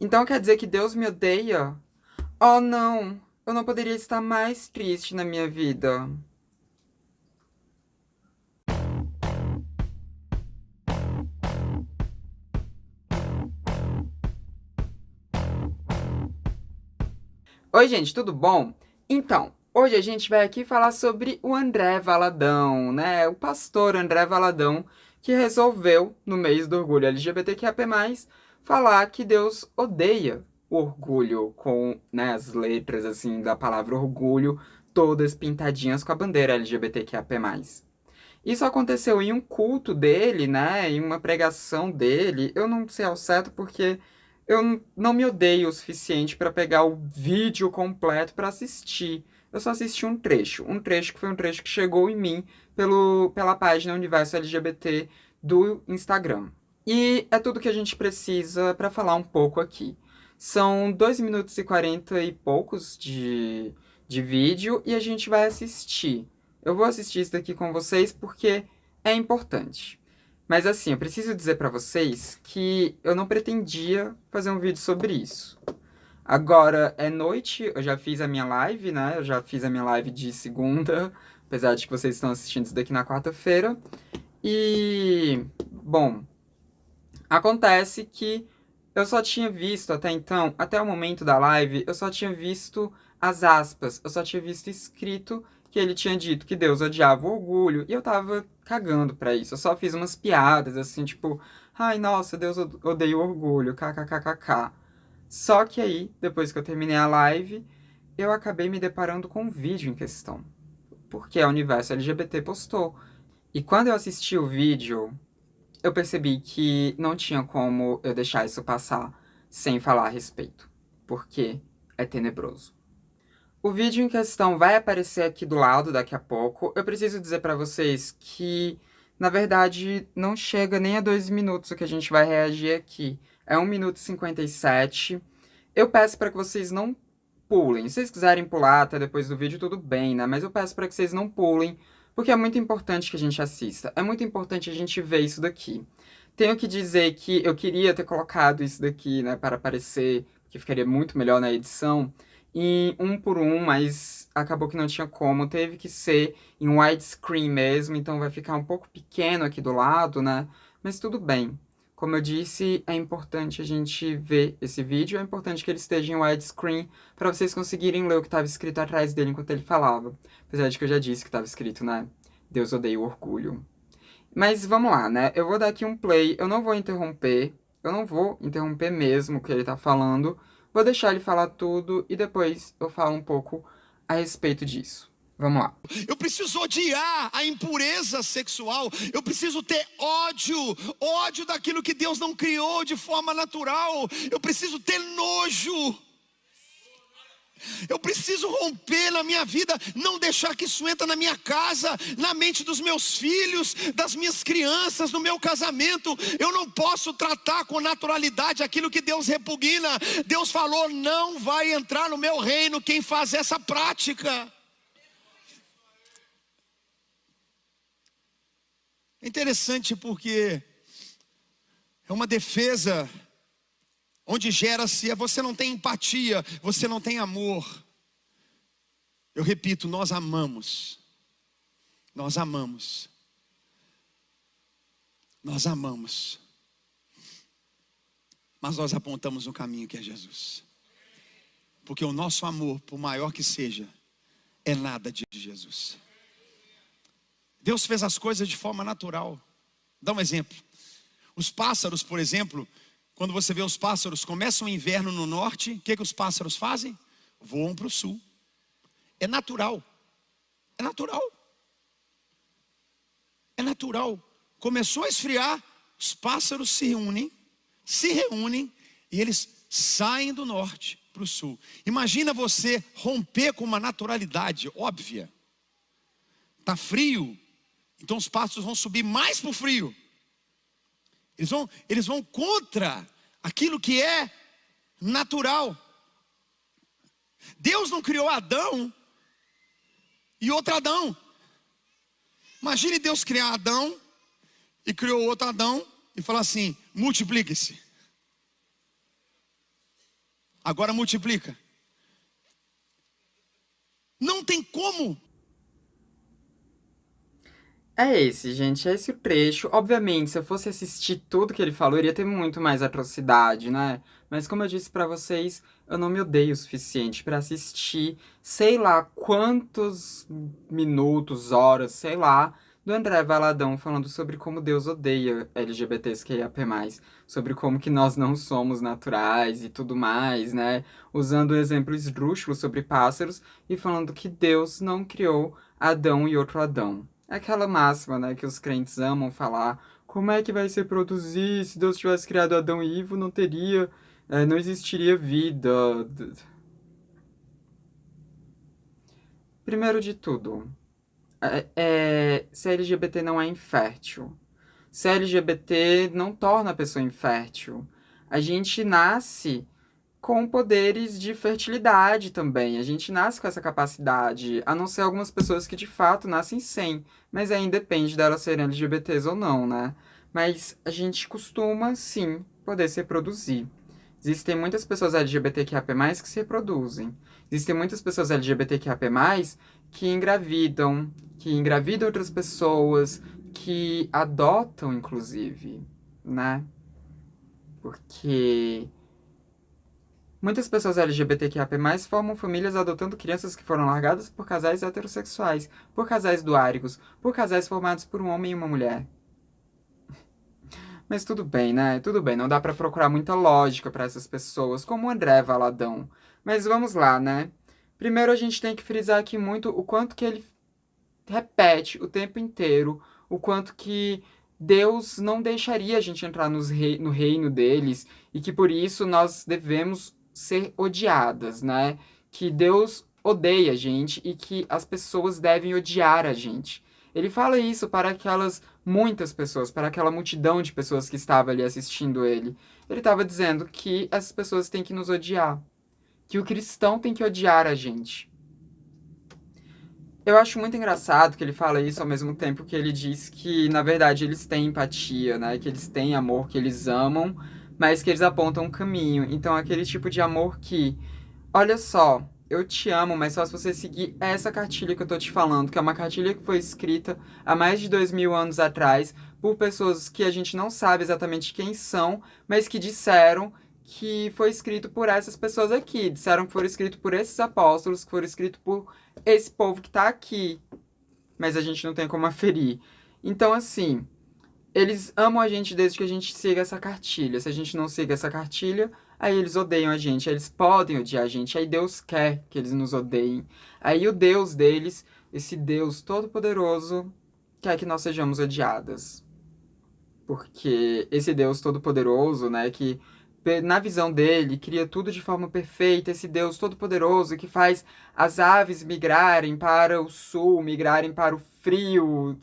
Então quer dizer que Deus me odeia? Oh, não! Eu não poderia estar mais triste na minha vida. Oi, gente, tudo bom? Então, hoje a gente vai aqui falar sobre o André Valadão, né? O pastor André Valadão, que resolveu, no mês do orgulho LGBTQIA+, falar que Deus odeia o orgulho, com, né, as letras, assim, da palavra orgulho, todas pintadinhas com a bandeira LGBTQIA+. Isso aconteceu em um culto dele, né? Em uma pregação dele. Eu não sei ao certo porque não me odeio o suficiente para pegar o vídeo completo para assistir. Eu só assisti um trecho que foi um trecho que chegou em mim pela página Universo LGBT do Instagram. E é tudo que a gente precisa para falar um pouco aqui. São 2 minutos e 40 e poucos de vídeo e a gente vai assistir. Eu vou assistir isso daqui com vocês porque é importante. Mas assim, eu preciso dizer pra vocês que eu não pretendia fazer um vídeo sobre isso. Agora é noite, eu já fiz a minha live, né? Eu já fiz a minha live de segunda, apesar de que vocês estão assistindo isso daqui na quarta-feira. E, bom, acontece que eu só tinha visto até então, até o momento da live, eu só tinha visto as aspas, eu só tinha visto escrito que ele tinha dito que Deus odiava o orgulho, e eu tava cagando pra isso. Eu só fiz umas piadas assim, tipo, ai, nossa, Deus odeia o orgulho, kkkk. Só que aí, depois que eu terminei a live, eu acabei me deparando com o vídeo em questão, porque a Universo LGBT postou. E quando eu assisti o vídeo, eu percebi que não tinha como eu deixar isso passar sem falar a respeito, porque é tenebroso. O vídeo em questão vai aparecer aqui do lado daqui a pouco. Eu preciso dizer pra vocês que, na verdade, não chega nem a 2 minutos o que a gente vai reagir aqui. É 1 minuto e 57. Eu peço pra que vocês não pulem. Se vocês quiserem pular até depois do vídeo, tudo bem, né? Mas eu peço pra que vocês não pulem, porque é muito importante que a gente assista. É muito importante a gente ver isso daqui. Tenho que dizer que eu queria ter colocado isso daqui, né, para aparecer, que ficaria muito melhor na edição, em um por um, mas acabou que não tinha como. Teve que ser em widescreen mesmo, então vai ficar um pouco pequeno aqui do lado, né? Mas tudo bem. Como eu disse, é importante a gente ver esse vídeo, é importante que ele esteja em widescreen para vocês conseguirem ler o que estava escrito atrás dele enquanto ele falava. Apesar de que eu já disse que estava escrito, né? Deus odeia o orgulho. Mas vamos lá, né? Eu vou dar aqui um play, eu não vou interromper mesmo o que ele tá falando. Vou deixar ele falar tudo e depois eu falo um pouco a respeito disso. Vamos lá. Eu preciso odiar a impureza sexual. Eu preciso ter ódio daquilo que Deus não criou de forma natural. Eu preciso ter nojo. Eu preciso romper na minha vida, não deixar que isso entre na minha casa, na mente dos meus filhos, das minhas crianças, no meu casamento. Eu não posso tratar com naturalidade aquilo que Deus repugna. Deus falou: não vai entrar no meu reino quem faz essa prática. É interessante porque é uma defesa onde gera-se, você não tem empatia, você não tem amor. Eu repito, nós amamos, nós amamos, nós amamos, mas nós apontamos um caminho que é Jesus. Porque o nosso amor, por maior que seja, é nada de Jesus. Deus fez as coisas de forma natural. Dá um exemplo. Os pássaros, por exemplo, quando você vê os pássaros, começa o inverno no norte, o que os pássaros fazem? Voam para o sul. É natural. É natural. É natural. Começou a esfriar, os pássaros se reúnem e eles saem do norte para o sul. Imagina você romper com uma naturalidade óbvia. Está frio, então os pássaros vão subir mais para o frio. Eles vão contra aquilo que é natural. Deus não criou Adão e outro Adão. Imagine Deus criar Adão e criou outro Adão e falar assim: multiplique-se. Agora multiplica. Não tem como. É esse, gente, é esse o trecho. Obviamente, se eu fosse assistir tudo que ele falou, iria ter muito mais atrocidade, né? Mas como eu disse pra vocês, eu não me odeio o suficiente pra assistir, sei lá quantos minutos, horas, sei lá, do André Valadão falando sobre como Deus odeia LGBTQIAP+, sobre como que nós não somos naturais e tudo mais, né? Usando o exemplo esdrúxulo sobre pássaros e falando que Deus não criou Adão e outro Adão. Aquela máxima, né, que os crentes amam falar. Como é que vai se produzir? Se Deus tivesse criado Adão e Ivo, não teria, não existiria vida. Primeiro de tudo, se a LGBT não é infértil. Se a LGBT não torna a pessoa infértil. A gente nasce com poderes de fertilidade também. A gente nasce com essa capacidade, a não ser algumas pessoas que de fato nascem sem, mas aí depende delas serem LGBTs ou não, né? Mas a gente costuma, sim, poder se reproduzir. Existem muitas pessoas LGBTQIA+, que se reproduzem. Existem muitas pessoas LGBTQIA+, que engravidam outras pessoas, que adotam, inclusive, né? Porque muitas pessoas LGBTQIA+, formam famílias adotando crianças que foram largadas por casais heterossexuais, por casais duáricos, por casais formados por um homem e uma mulher. Mas tudo bem, né? Tudo bem, não dá pra procurar muita lógica pra essas pessoas, como o André Valadão. Mas vamos lá, né? Primeiro a gente tem que frisar aqui muito o quanto que ele repete o tempo inteiro, o quanto que Deus não deixaria a gente entrar no reino deles e que por isso nós devemos ser odiadas, né? Que Deus odeia a gente e que as pessoas devem odiar a gente. Ele fala isso para aquelas muitas pessoas, para aquela multidão de pessoas que estava ali assistindo ele. Ele estava dizendo que as pessoas têm que nos odiar, que o cristão tem que odiar a gente. Eu acho muito engraçado que ele fala isso ao mesmo tempo que ele diz que, na verdade, eles têm empatia, né? Que eles têm amor, que eles amam, mas que eles apontam um caminho. Então, aquele tipo de amor que, olha só, eu te amo, mas só se você seguir essa cartilha que eu tô te falando, que é uma cartilha que foi escrita há mais de 2000 anos atrás por pessoas que a gente não sabe exatamente quem são, mas que disseram que foi escrito por essas pessoas aqui. Disseram que foi escrito por esses apóstolos, que foi escrito por esse povo que tá aqui. Mas a gente não tem como aferir. Então, assim, eles amam a gente desde que a gente siga essa cartilha. Se a gente não siga essa cartilha, aí eles odeiam a gente. Aí eles podem odiar a gente. Aí Deus quer que eles nos odeiem. Aí o Deus deles, esse Deus todo-poderoso, quer que nós sejamos odiadas. Porque esse Deus todo-poderoso, né, que na visão dele cria tudo de forma perfeita, esse Deus todo-poderoso que faz as aves migrarem para o sul, migrarem para o frio,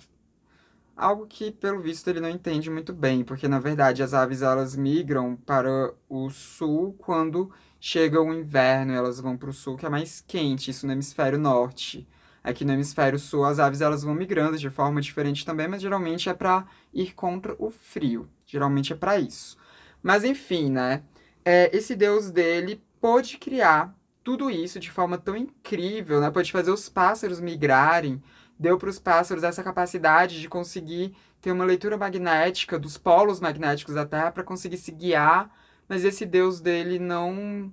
algo que pelo visto ele não entende muito bem, porque na verdade as aves elas migram para o sul quando chega o inverno, elas vão para o sul que é mais quente, isso no hemisfério norte. Aqui no hemisfério sul as aves elas vão migrando de forma diferente também, mas geralmente é para ir contra o frio. Geralmente é para isso. Mas enfim, né? Esse deus dele pôde criar tudo isso de forma tão incrível, né? Pôde fazer os pássaros migrarem, deu para os pássaros essa capacidade de conseguir ter uma leitura magnética dos polos magnéticos da Terra para conseguir se guiar, mas esse deus dele não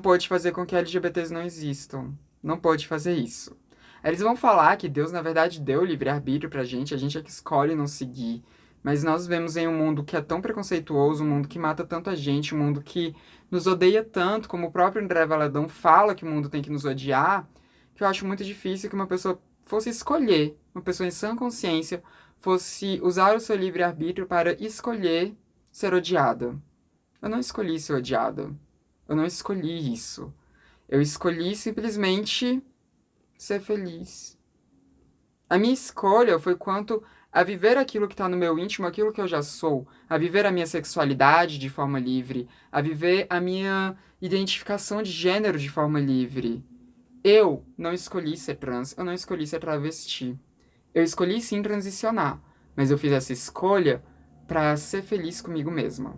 pôde fazer com que LGBTs não existam. Não pôde fazer isso. Aí eles vão falar que Deus, na verdade, deu livre-arbítrio pra gente, a gente é que escolhe não seguir. Mas nós vivemos em um mundo que é tão preconceituoso, um mundo que mata tanto a gente, um mundo que nos odeia tanto, como o próprio André Valadão fala que o mundo tem que nos odiar, que eu acho muito difícil que uma pessoa fosse escolher, uma pessoa em sã consciência, fosse usar o seu livre-arbítrio para escolher ser odiada. Eu não escolhi ser odiada. Eu não escolhi isso. Eu escolhi simplesmente ser feliz. A minha escolha foi quanto a viver aquilo que está no meu íntimo, aquilo que eu já sou, a viver a minha sexualidade de forma livre, a viver a minha identificação de gênero de forma livre. Eu não escolhi ser trans, eu não escolhi ser travesti. Eu escolhi sim transicionar, mas eu fiz essa escolha para ser feliz comigo mesma.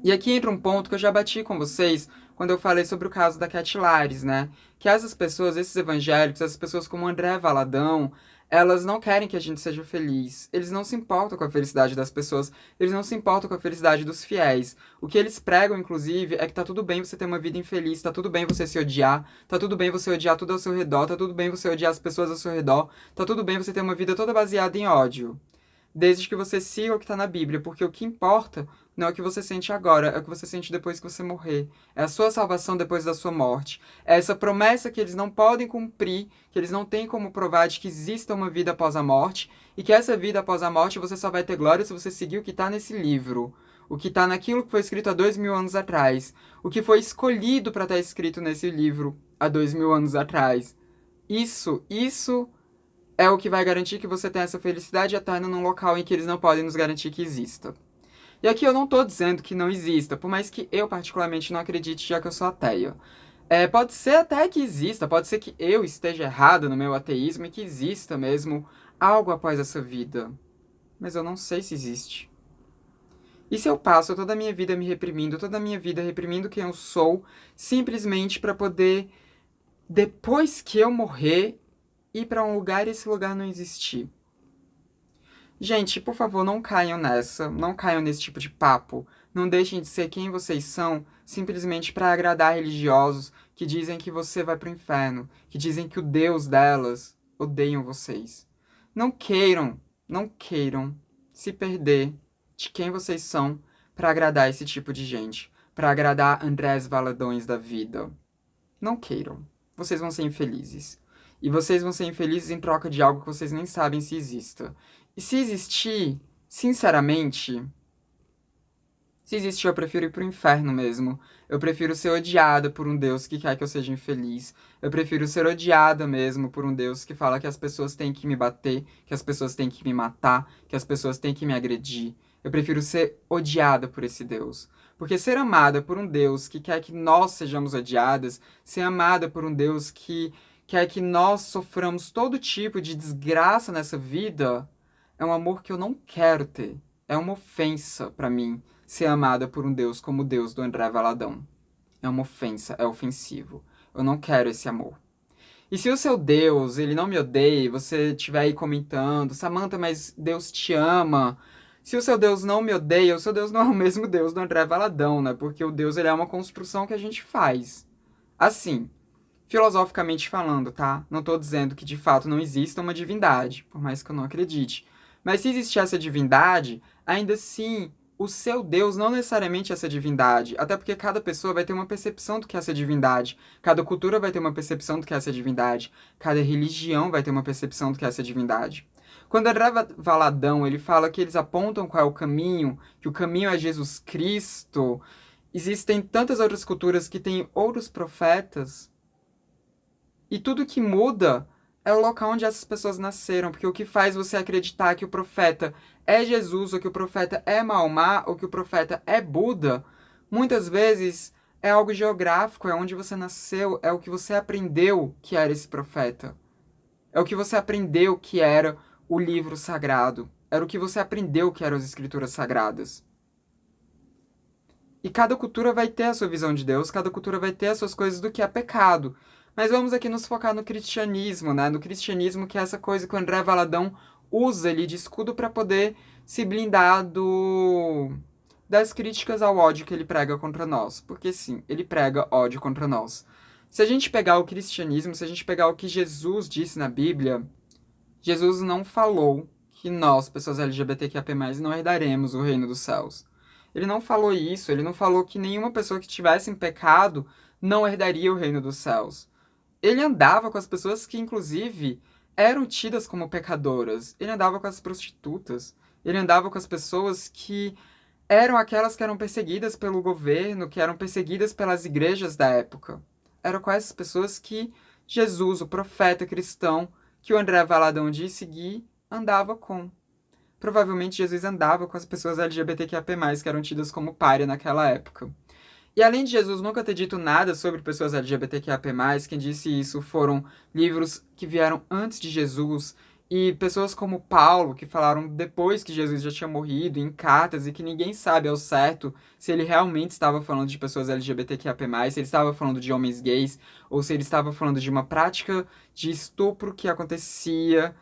E aqui entra um ponto que eu já bati com vocês quando eu falei sobre o caso da Cat Lares, né? Que essas pessoas, esses evangélicos, essas pessoas como André Valadão, elas não querem que a gente seja feliz. Eles não se importam com a felicidade das pessoas, eles não se importam com a felicidade dos fiéis. O que eles pregam, inclusive, é que tá tudo bem você ter uma vida infeliz, tá tudo bem você se odiar, tá tudo bem você odiar tudo ao seu redor, tá tudo bem você odiar as pessoas ao seu redor, tá tudo bem você ter uma vida toda baseada em ódio. Desde que você siga o que está na Bíblia, porque o que importa não é o que você sente agora, é o que você sente depois que você morrer. É a sua salvação depois da sua morte. É essa promessa que eles não podem cumprir, que eles não têm como provar de que exista uma vida após a morte, e que essa vida após a morte você só vai ter glória se você seguir o que está nesse livro. O que está naquilo que foi escrito há 2000 anos atrás. O que foi escolhido para estar escrito nesse livro há 2000 anos atrás. Isso é o que vai garantir que você tenha essa felicidade eterna num local em que eles não podem nos garantir que exista. E aqui eu não estou dizendo que não exista, por mais que eu particularmente não acredite, já que eu sou ateia. Pode ser até que exista, pode ser que eu esteja errado no meu ateísmo e que exista mesmo algo após essa vida. Mas eu não sei se existe. E se eu passo toda a minha vida me reprimindo, toda a minha vida reprimindo quem eu sou, simplesmente para poder, depois que eu morrer, ir para um lugar e esse lugar não existir? Gente, por favor, não caiam nessa, não caiam nesse tipo de papo. Não deixem de ser quem vocês são simplesmente para agradar religiosos que dizem que você vai pro inferno, que dizem que o Deus delas odeiam vocês. Não queiram se perder de quem vocês são para agradar esse tipo de gente, para agradar Andrés Valadões da vida. Não queiram. Vocês vão ser infelizes. E vocês vão ser infelizes em troca de algo que vocês nem sabem se exista. E se existir, sinceramente, se existir, eu prefiro ir pro inferno mesmo. Eu prefiro ser odiada por um Deus que quer que eu seja infeliz. Eu prefiro ser odiada mesmo por um Deus que fala que as pessoas têm que me bater, que as pessoas têm que me matar, que as pessoas têm que me agredir. Eu prefiro ser odiada por esse Deus. Porque ser amada por um Deus que quer que nós sejamos odiadas, ser amada por um Deus que quer que nós soframos todo tipo de desgraça nessa vida, é um amor que eu não quero ter. É uma ofensa pra mim ser amada por um Deus como o Deus do André Valadão. É uma ofensa, é ofensivo. Eu não quero esse amor. E se o seu Deus, ele não me odeia, e você estiver aí comentando, Samantha, mas Deus te ama. Se o seu Deus não me odeia, o seu Deus não é o mesmo Deus do André Valadão, né? Porque o Deus, ele é uma construção que a gente faz. Assim, filosoficamente falando, tá? Não tô dizendo que de fato não exista uma divindade, por mais que eu não acredite. Mas se existir essa divindade, ainda assim, o seu Deus não necessariamente é essa divindade. Até porque cada pessoa vai ter uma percepção do que é essa divindade. Cada cultura vai ter uma percepção do que é essa divindade. Cada religião vai ter uma percepção do que é essa divindade. Quando André Valadão ele fala que eles apontam qual é o caminho, que o caminho é Jesus Cristo, existem tantas outras culturas que têm outros profetas. E tudo que muda é o local onde essas pessoas nasceram, porque o que faz você acreditar que o profeta é Jesus, ou que o profeta é Mahomá, ou que o profeta é Buda, muitas vezes é algo geográfico, é onde você nasceu, é o que você aprendeu que era esse profeta. É o que você aprendeu que era o livro sagrado. Era o que você aprendeu que eram as escrituras sagradas. E cada cultura vai ter a sua visão de Deus, cada cultura vai ter as suas coisas do que é pecado. Mas vamos aqui nos focar no cristianismo, né? No cristianismo, que é essa coisa que o André Valadão usa ali de escudo para poder se blindar das críticas ao ódio que ele prega contra nós. Porque sim, ele prega ódio contra nós. Se a gente pegar o cristianismo, se a gente pegar o que Jesus disse na Bíblia, Jesus não falou que nós, pessoas LGBTQIA+, não herdaremos o reino dos céus. Ele não falou isso, ele não falou que nenhuma pessoa que estivesse em pecado não herdaria o reino dos céus. Ele andava com as pessoas que, inclusive, eram tidas como pecadoras. Ele andava com as prostitutas. Ele andava com as pessoas que eram aquelas que eram perseguidas pelo governo, que eram perseguidas pelas igrejas da época. Eram com essas pessoas que Jesus, o profeta cristão, que o André Valadão diz seguir, andava com. Provavelmente Jesus andava com as pessoas LGBTQIA+, que eram tidas como pária naquela época. E além de Jesus nunca ter dito nada sobre pessoas LGBTQIA+, quem disse isso foram livros que vieram antes de Jesus E pessoas como Paulo, que falaram depois que Jesus já tinha morrido, em cartas, e que ninguém sabe ao certo se ele realmente estava falando de pessoas LGBTQIA+, se ele estava falando de homens gays, ou se ele estava falando de uma prática de estupro que acontecia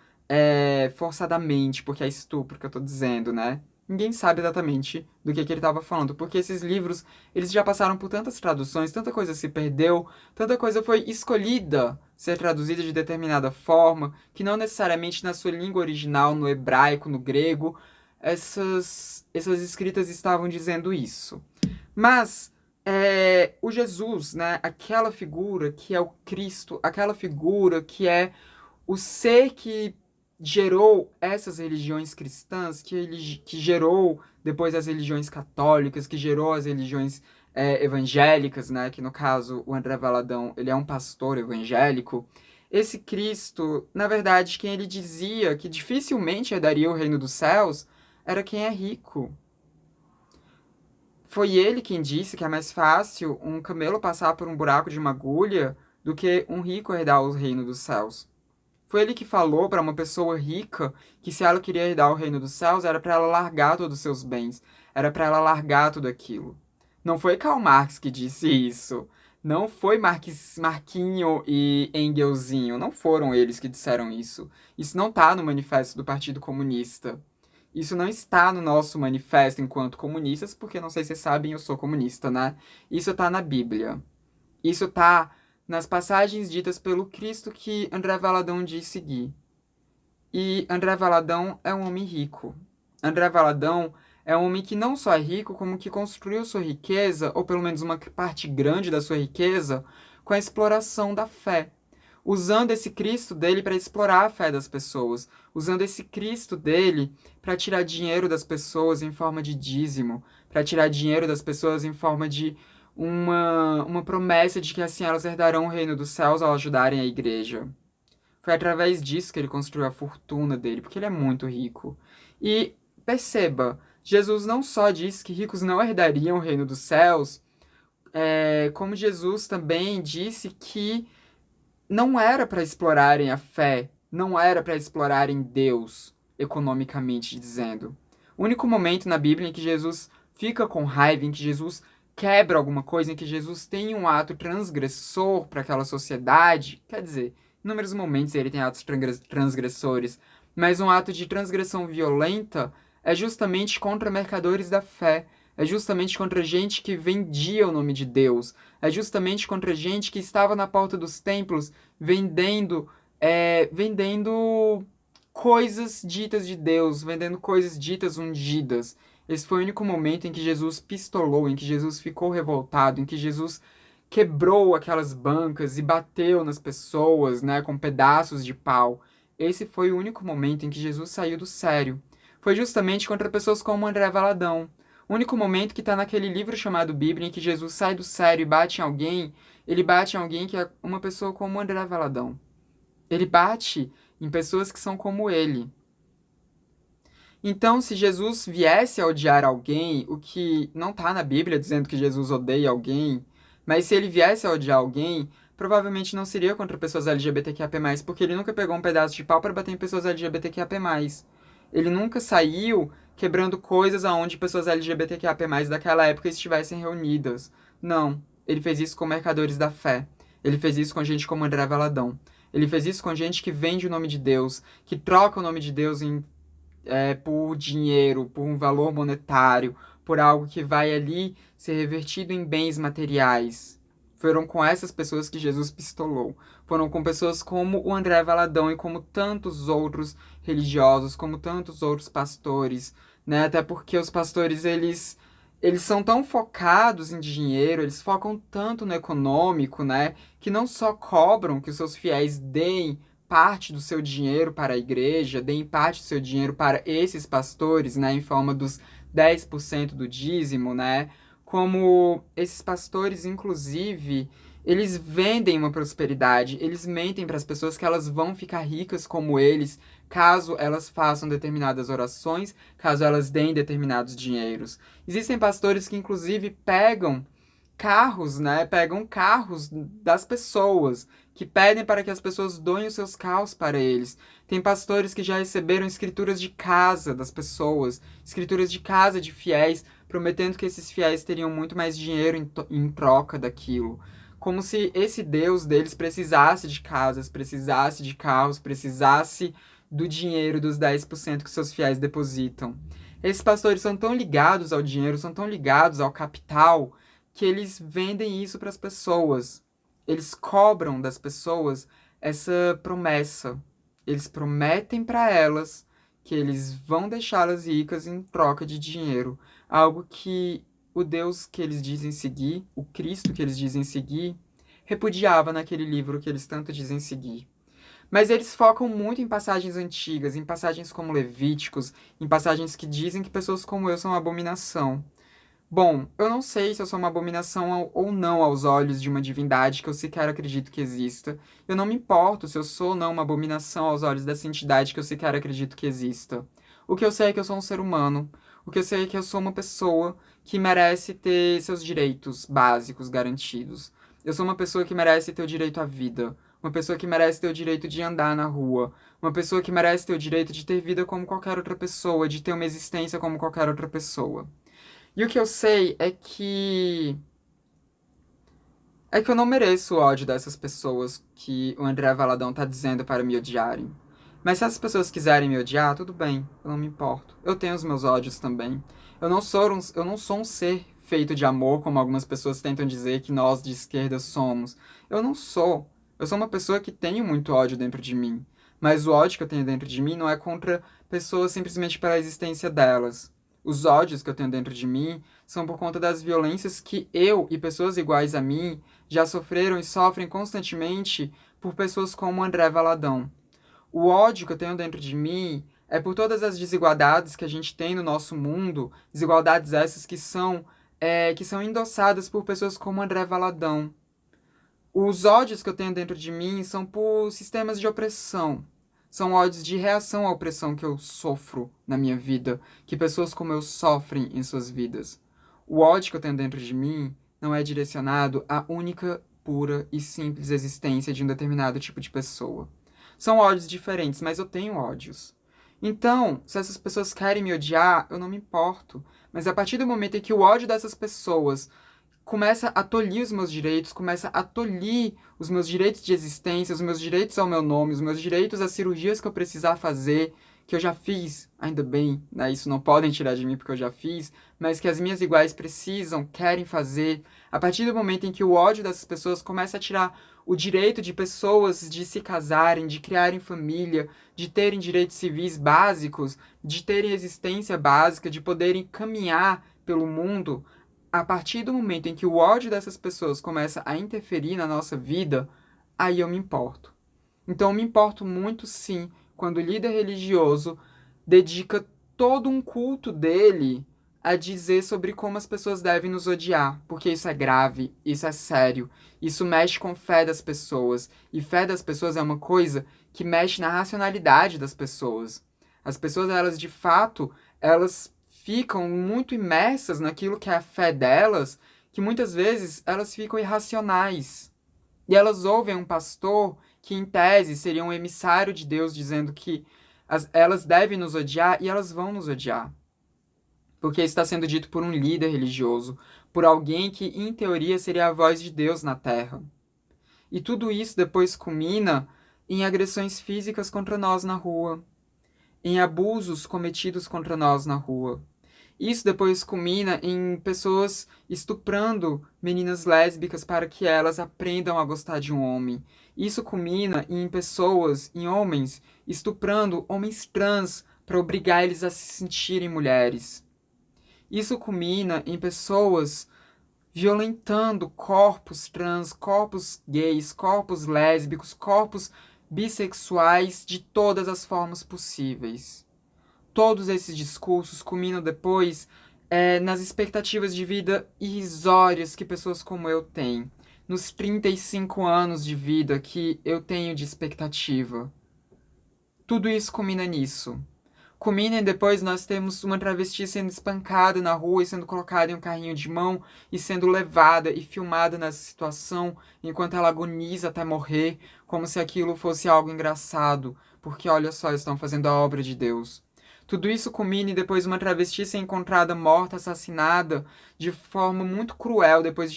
forçadamente, porque é estupro que eu tô dizendo, né? Ninguém sabe exatamente do que ele estava falando, porque esses livros, eles já passaram por tantas traduções, tanta coisa se perdeu, tanta coisa foi escolhida ser traduzida de determinada forma, que não necessariamente na sua língua original, no hebraico, no grego, essas escritas estavam dizendo isso. Mas o Jesus, né, aquela figura que é o Cristo, aquela figura que é o ser que gerou essas religiões cristãs, que gerou depois as religiões católicas, que gerou as religiões evangélicas, né? Que no caso o André Valadão ele é um pastor evangélico. Esse Cristo, na verdade, quem ele dizia que dificilmente herdaria o reino dos céus era quem é rico. Foi ele quem disse que é mais fácil um camelo passar por um buraco de uma agulha do que um rico herdar o reino dos céus. Foi ele que falou para uma pessoa rica que se ela queria herdar o reino dos céus, era para ela largar todos os seus bens, era para ela largar tudo aquilo. Não foi Karl Marx que disse isso. Não foi Marquinho e Engelsinho. Não foram eles que disseram isso. Isso não está no manifesto do Partido Comunista. Isso não está no nosso manifesto enquanto comunistas, porque não sei se vocês sabem, eu sou comunista, né? Isso está na Bíblia. Isso está nas passagens ditas pelo Cristo que André Valadão diz seguir. E André Valadão é um homem rico. André Valadão é um homem que não só é rico, como que construiu sua riqueza, ou pelo menos uma parte grande da sua riqueza, com a exploração da fé. Usando esse Cristo dele para explorar a fé das pessoas. Usando esse Cristo dele para tirar dinheiro das pessoas em forma de dízimo. Para tirar dinheiro das pessoas em forma de uma promessa de que assim elas herdarão o reino dos céus ao ajudarem a igreja. Foi através disso que ele construiu a fortuna dele, porque ele é muito rico. E perceba, Jesus não só disse que ricos não herdariam o reino dos céus, como Jesus também disse que não era para explorarem a fé, não era para explorarem Deus, economicamente dizendo. O único momento na Bíblia em que Jesus fica com raiva, em que Jesus quebra alguma coisa, em que Jesus tem um ato transgressor para aquela sociedade, quer dizer, em inúmeros momentos ele tem atos transgressores, mas um ato de transgressão violenta é justamente contra mercadores da fé, é justamente contra gente que vendia o nome de Deus, é justamente contra gente que estava na porta dos templos vendendo coisas ditas de Deus, vendendo coisas ditas ungidas. Esse foi o único momento em que Jesus pistolou, em que Jesus ficou revoltado, em que Jesus quebrou aquelas bancas e bateu nas pessoas, né, com pedaços de pau. Esse foi o único momento em que Jesus saiu do sério. Foi justamente contra pessoas como André Valadão. O único momento que está naquele livro chamado Bíblia em que Jesus sai do sério e bate em alguém, ele bate em alguém que é uma pessoa como André Valadão. Ele bate em pessoas que são como ele. Então, se Jesus viesse a odiar alguém, o que não está na Bíblia dizendo que Jesus odeia alguém, mas se ele viesse a odiar alguém, provavelmente não seria contra pessoas LGBTQIA+, porque ele nunca pegou um pedaço de pau para bater em pessoas LGBTQIA+. Ele nunca saiu quebrando coisas aonde pessoas LGBTQIA+ daquela época estivessem reunidas. Não. Ele fez isso com mercadores da fé. Ele fez isso com gente como André Valadão. Ele fez isso com gente que vende o nome de Deus, que troca o nome de Deus por dinheiro, por um valor monetário, por algo que vai ali ser revertido em bens materiais. Foram com essas pessoas que Jesus pistolou. Foram com pessoas como o André Valadão e como tantos outros religiosos, como tantos outros pastores, né? Até porque os pastores, eles são tão focados em dinheiro, eles focam tanto no econômico, né? Que não só cobram que os seus fiéis deem parte do seu dinheiro para a igreja, deem parte do seu dinheiro para esses pastores, né? Em forma dos 10% do dízimo, né? Como esses pastores, inclusive, eles vendem uma prosperidade, eles mentem para as pessoas que elas vão ficar ricas como eles, caso elas façam determinadas orações, caso elas deem determinados dinheiros. Existem pastores que, inclusive, pegam carros, né? Pegam carros das pessoas, que pedem para que as pessoas doem os seus carros para eles. Tem pastores que já receberam escrituras de casa das pessoas, escrituras de casa de fiéis, prometendo que esses fiéis teriam muito mais dinheiro em troca daquilo. Como se esse Deus deles precisasse de casas, precisasse de carros, precisasse do dinheiro dos 10% que seus fiéis depositam. Esses pastores são tão ligados ao dinheiro, são tão ligados ao capital, que eles vendem isso para as pessoas. Eles cobram das pessoas essa promessa. Eles prometem para elas que eles vão deixá-las ricas em troca de dinheiro. Algo que o Deus que eles dizem seguir, o Cristo que eles dizem seguir, repudiava naquele livro que eles tanto dizem seguir. Mas eles focam muito em passagens antigas, em passagens como Levíticos, em passagens que dizem que pessoas como eu são uma abominação. Bom, eu não sei se eu sou uma abominação ou não aos olhos de uma divindade que eu sequer acredito que exista. Eu não me importo se eu sou ou não uma abominação aos olhos dessa entidade que eu sequer acredito que exista. O que eu sei é que eu sou um ser humano. O que eu sei é que eu sou uma pessoa que merece ter seus direitos básicos garantidos. Eu sou uma pessoa que merece ter o direito à vida. Uma pessoa que merece ter o direito de andar na rua. Uma pessoa que merece ter o direito de ter vida como qualquer outra pessoa, de ter uma existência como qualquer outra pessoa. E o que eu sei é que eu não mereço o ódio dessas pessoas que o André Valadão tá dizendo para me odiarem. Mas se essas pessoas quiserem me odiar, tudo bem, eu não me importo. Eu tenho os meus ódios também. Eu não sou um ser feito de amor, como algumas pessoas tentam dizer que nós de esquerda somos. Eu não sou. Eu sou uma pessoa que tem muito ódio dentro de mim. Mas o ódio que eu tenho dentro de mim não é contra pessoas simplesmente pela existência delas. Os ódios que eu tenho dentro de mim são por conta das violências que eu e pessoas iguais a mim já sofreram e sofrem constantemente por pessoas como André Valadão. O ódio que eu tenho dentro de mim é por todas as desigualdades que a gente tem no nosso mundo, desigualdades essas que são endossadas por pessoas como André Valadão. Os ódios que eu tenho dentro de mim são por sistemas de opressão. São ódios de reação à opressão que eu sofro na minha vida, que pessoas como eu sofrem em suas vidas. O ódio que eu tenho dentro de mim não é direcionado à única, pura e simples existência de um determinado tipo de pessoa. São ódios diferentes, mas eu tenho ódios. Então, se essas pessoas querem me odiar, eu não me importo. Mas a partir do momento em que o ódio dessas pessoas começa a tolir os meus direitos, começa a tolir os meus direitos de existência, os meus direitos ao meu nome, os meus direitos às cirurgias que eu precisar fazer, que eu já fiz, ainda bem, né? Isso não podem tirar de mim porque eu já fiz, mas que as minhas iguais precisam, querem fazer. A partir do momento em que o ódio dessas pessoas começa a tirar o direito de pessoas de se casarem, de criarem família, de terem direitos civis básicos, de terem existência básica, de poderem caminhar pelo mundo, a partir do momento em que o ódio dessas pessoas começa a interferir na nossa vida, aí eu me importo. Então eu me importo muito sim quando o líder religioso dedica todo um culto dele a dizer sobre como as pessoas devem nos odiar, porque isso é grave, isso é sério, isso mexe com fé das pessoas, e fé das pessoas é uma coisa que mexe na racionalidade das pessoas. As pessoas, elas de fato, elas ficam muito imersas naquilo que é a fé delas, que muitas vezes elas ficam irracionais. E elas ouvem um pastor que, em tese, seria um emissário de Deus dizendo que elas devem nos odiar e elas vão nos odiar. Porque está sendo dito por um líder religioso, por alguém que, em teoria, seria a voz de Deus na Terra. E tudo isso depois culmina em agressões físicas contra nós na rua, em abusos cometidos contra nós na rua. Isso depois culmina em pessoas estuprando meninas lésbicas para que elas aprendam a gostar de um homem. Isso culmina em pessoas, em homens, estuprando homens trans para obrigar eles a se sentirem mulheres. Isso culmina em pessoas violentando corpos trans, corpos gays, corpos lésbicos, corpos bissexuais de todas as formas possíveis. Todos esses discursos culminam depois nas expectativas de vida irrisórias que pessoas como eu têm. Nos 35 anos de vida que eu tenho de expectativa. Tudo isso culmina nisso. Culmina e depois nós temos uma travesti sendo espancada na rua e sendo colocada em um carrinho de mão e sendo levada e filmada nessa situação enquanto ela agoniza até morrer, como se aquilo fosse algo engraçado, porque olha só, estão fazendo a obra de Deus. Tudo isso culmina e depois uma travesti ser encontrada morta, assassinada, de forma muito cruel, depois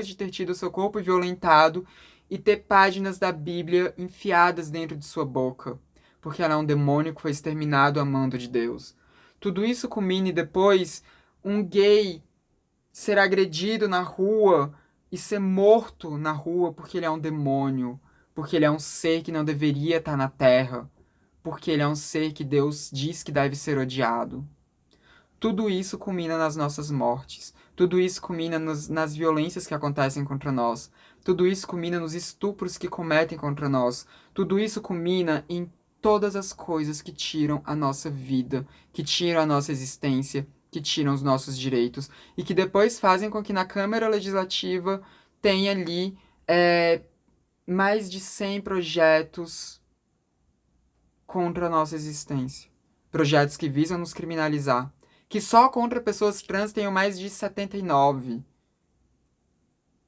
de ter tido seu corpo violentado e ter páginas da Bíblia enfiadas dentro de sua boca, porque ela é um demônio que foi exterminado a mando de Deus. Tudo isso culmina e depois um gay ser agredido na rua e ser morto na rua porque ele é um demônio, porque ele é um ser que não deveria estar na Terra, porque ele é um ser que Deus diz que deve ser odiado. Tudo isso culmina nas nossas mortes. Tudo isso culmina nas violências que acontecem contra nós. Tudo isso culmina nos estupros que cometem contra nós. Tudo isso culmina em todas as coisas que tiram a nossa vida, que tiram a nossa existência, que tiram os nossos direitos e que depois fazem com que na Câmara Legislativa tenha ali mais de 100 projetos contra a nossa existência. Projetos que visam nos criminalizar. Que só contra pessoas trans tenham mais de 79.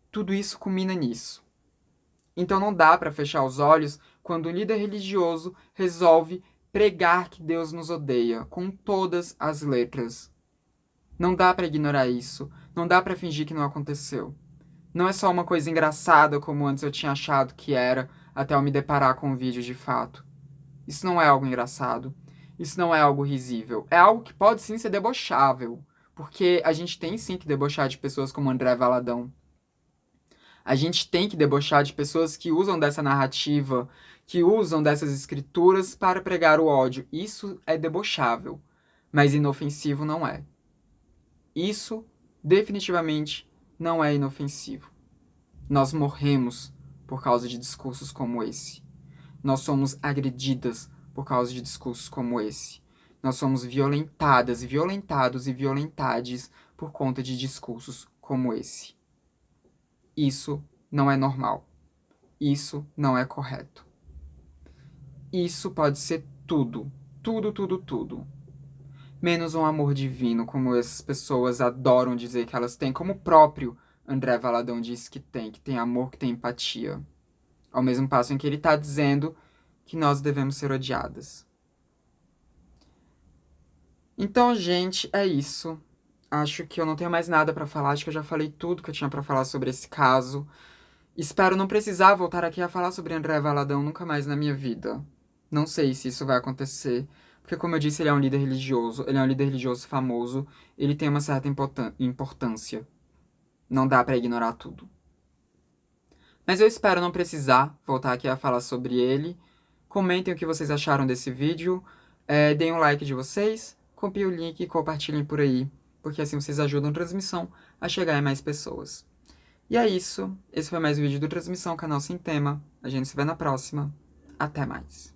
Tudo isso culmina nisso. Então não dá para fechar os olhos quando um líder religioso resolve pregar que Deus nos odeia, com todas as letras. Não dá para ignorar isso. Não dá para fingir que não aconteceu. Não é só uma coisa engraçada como antes eu tinha achado que era, até eu me deparar com o vídeo de fato. Isso não é algo engraçado. Isso não é algo risível. É algo que pode sim ser debochável. Porque a gente tem sim que debochar de pessoas como André Valadão. A gente tem que debochar de pessoas que usam dessa narrativa, que usam dessas escrituras para pregar o ódio. Isso é debochável. Mas inofensivo não é. Isso definitivamente não é inofensivo. Nós morremos por causa de discursos como esse. Nós somos agredidas por causa de discursos como esse. Nós somos violentadas, violentados e violentades por conta de discursos como esse. Isso não é normal. Isso não é correto. Isso pode ser tudo, tudo, tudo, tudo. Menos um amor divino, como essas pessoas adoram dizer que elas têm, como o próprio André Valadão disse que tem amor, que tem empatia. Ao mesmo passo em que ele está dizendo que nós devemos ser odiadas. Então, gente, é isso. Acho que eu não tenho mais nada pra falar. Acho que eu já falei tudo que eu tinha pra falar sobre esse caso. Espero não precisar voltar aqui a falar sobre André Valadão nunca mais na minha vida. Não sei se isso vai acontecer. Porque, como eu disse, ele é um líder religioso. Ele é um líder religioso famoso. Ele tem uma certa importância. Não dá pra ignorar tudo. Mas eu espero não precisar voltar aqui a falar sobre ele. Comentem o que vocês acharam desse vídeo. Deem um like de vocês. Copiem o link e compartilhem por aí. Porque assim vocês ajudam a transmissão a chegar a mais pessoas. E é isso. Esse foi mais um vídeo do Transmissão, canal Sem Tema. A gente se vê na próxima. Até mais.